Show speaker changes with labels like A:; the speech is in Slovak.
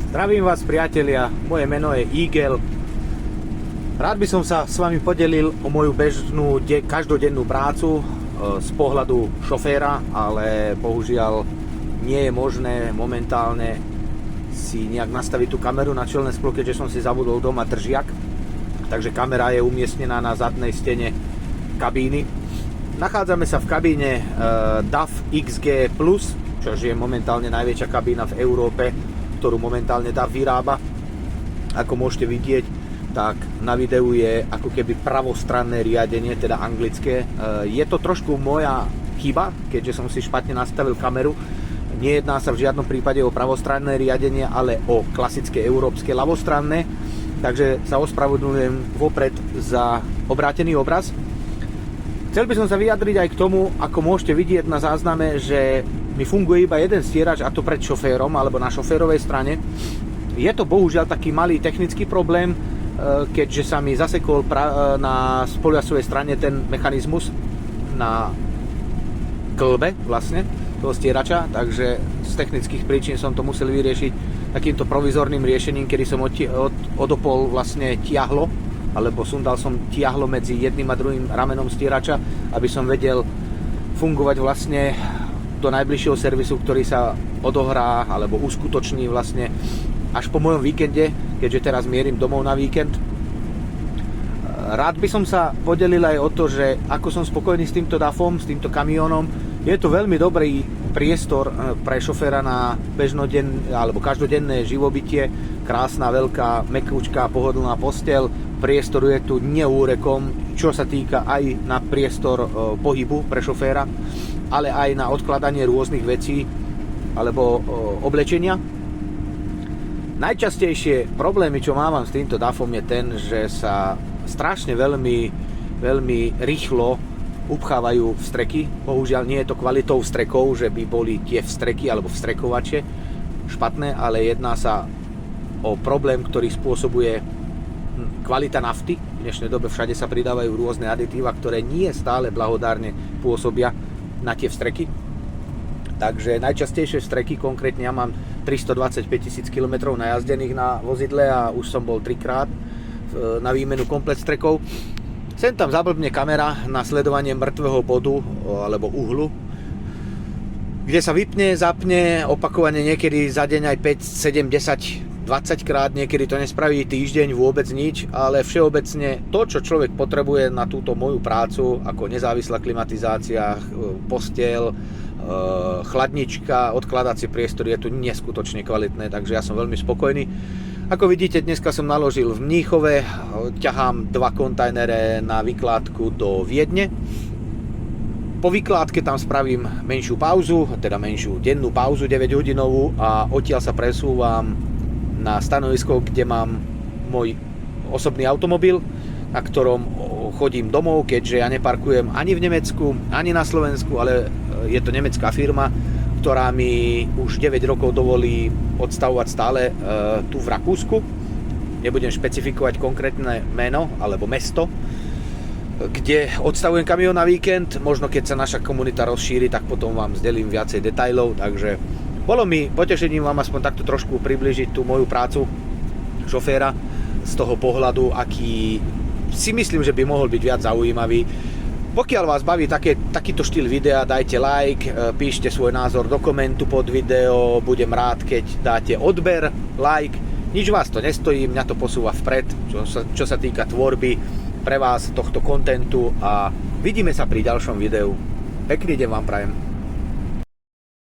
A: Zdravím vás, priatelia, moje meno je Igel. Rád by som sa s vami podelil o moju bežnú každodennú prácu z pohľadu šoféra, ale bohužiaľ nie je možné momentálne si nejak nastaviť tú kameru na čelné sklo, keďže som si zabudol doma držiak. Takže kamera je umiestnená na zadnej stene kabíny. Nachádzame sa v kabíne DAF XG+, čo je momentálne najväčšia kabína v Európe, ktorú momentálne DAF vyrába. Ako môžete vidieť, tak na videu je ako keby pravostranné riadenie, teda anglické. Je to trošku moja chyba, keďže som si špatne nastavil kameru. Nejedná sa v žiadnom prípade o pravostranné riadenie, ale o klasické európske ľavostranné. Takže sa ospravedlňujem vopred za obrátený obraz. Chcel by som sa vyjadriť aj k tomu, ako môžete vidieť na zázname, že mi funguje iba jeden stierač, a to pred šoférom alebo na šoférovej strane. Je to bohužiaľ taký malý technický problém, keďže sa mi zasekol na spolujazdovej strane ten mechanizmus na klbe vlastne toho stierača, takže z technických príčin som to musel vyriešiť takýmto provizorným riešením, kedy som odopol vlastne tiahlo, alebo sundal som tiahlo medzi jedným a druhým ramenom stierača, aby som vedel fungovať vlastne do najbližšieho servisu, ktorý sa odohrá alebo uskutoční vlastne až po mojom víkende, keďže teraz mierim domov na víkend. Rád by som sa podelil aj o to, že ako som spokojný s týmto DAFom, s týmto kamiónom. Je to veľmi dobrý priestor pre šoféra na bežnodenné alebo každodenné živobytie. Krásna, veľká, mäkúčká, pohodlná posteľ. Priestor je tu neúrekom, čo sa týka aj na priestor pohybu pre šoféra, ale aj na odkladanie rôznych vecí alebo oblečenia. Najčastejšie problémy, čo mám s týmto DAFom, je ten, že sa strašne veľmi rýchlo upchávajú vstreky. Bohužiaľ nie je to kvalitou vstrekov, že by boli tie vstreky alebo vstrekovače špatné, ale jedná sa o problém, ktorý spôsobuje kvalita nafty. V dnešnej dobe všade sa pridávajú rôzne aditíva, ktoré nie stále blahodárne pôsobia na tie vstreky. Takže najčastejšie vstreky, konkrétne ja mám 325 000 km najazdených na vozidle a už som bol 3-krát na výmenu komplet vstrekov. Sem tam zablbne kamera na sledovanie mŕtvého bodu alebo uhlu, kde sa vypne, zapne opakovane niekedy za deň aj 5, 7, 10, 20 krát, niekedy to nespraví týždeň vôbec nič, ale všeobecne to, čo človek potrebuje na túto moju prácu, ako nezávislá klimatizácia, posteľ, chladnička, odkladacie priestory, je tu neskutočne kvalitné, takže ja som veľmi spokojný. Ako vidíte, dneska som naložil v Mníchove, ťahám 2 kontajnere na vykládku do Viedne. Po vykládke tam spravím menšiu pauzu, teda menšiu dennú pauzu 9-hodinovú a odtiaľ sa presúvam na stanovisko, kde mám môj osobný automobil, na ktorom chodím domov, keďže ja neparkujem ani v Nemecku, ani na Slovensku, ale je to nemecká firma, ktorá mi už 9 rokov dovolí odstavovať stále tu v Rakúsku. Nebudem špecifikovať konkrétne meno alebo mesto, kde odstavujem kamión na víkend. Možno keď sa naša komunita rozšíri, tak potom vám zdelím viacej detailov. Takže bolo mi potešením vám aspoň takto trošku približiť tú moju prácu šoféra z toho pohľadu, aký si myslím, že by mohol byť viac zaujímavý. Pokiaľ vás baví takýto štýl videa, dajte like, píšte svoj názor do komentu pod video, budem rád, keď dáte odber, like, nič vás to nestojí, mňa to posúva vpred, čo sa týka tvorby pre vás tohto kontentu a vidíme sa pri ďalšom videu. Pekný deň vám prajem.